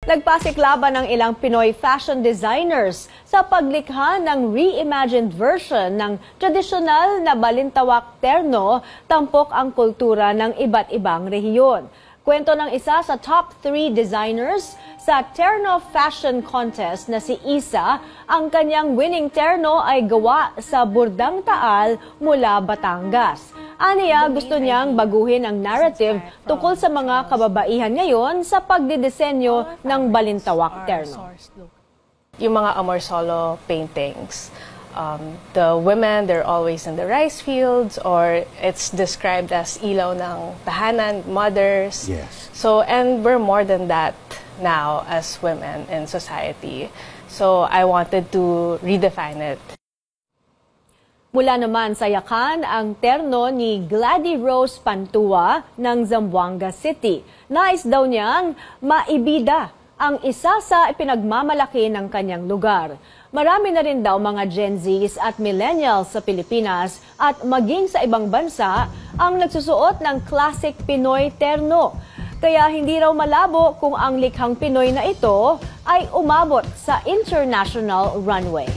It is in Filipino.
Nagpasiklaban ng ilang Pinoy fashion designers sa paglikha ng reimagined version ng tradisyonal na balintawak terno, tampok ang kultura ng iba't ibang rehiyon. Kwento ng isa sa top 3 designers sa Terno Fashion Contest na si Isa, ang kanyang winning terno ay gawa sa Burdang Taal mula Batangas. Aniya, gusto niyang baguhin ang narrative tungkol sa mga kababaihan ngayon sa pagdidesenyo ng balintawak terno. Yung mga Amorsolo paintings, the women, they're always in the rice fields, or it's described as ilaw ng tahanan, mothers. Yes. So, and we're more than that now as women in society. So I wanted to redefine it. Mula naman sa Yakan ang terno ni Gladys Rose Pantua ng Zamboanga City. Nais daw niyang maibida ang isa sa ipinagmamalaki ng kanyang lugar. Marami na rin daw mga Gen Zs at millennials sa Pilipinas at maging sa ibang bansa ang nagsusuot ng classic Pinoy terno. Kaya hindi raw malabo kung ang likhang Pinoy na ito ay umabot sa international runway.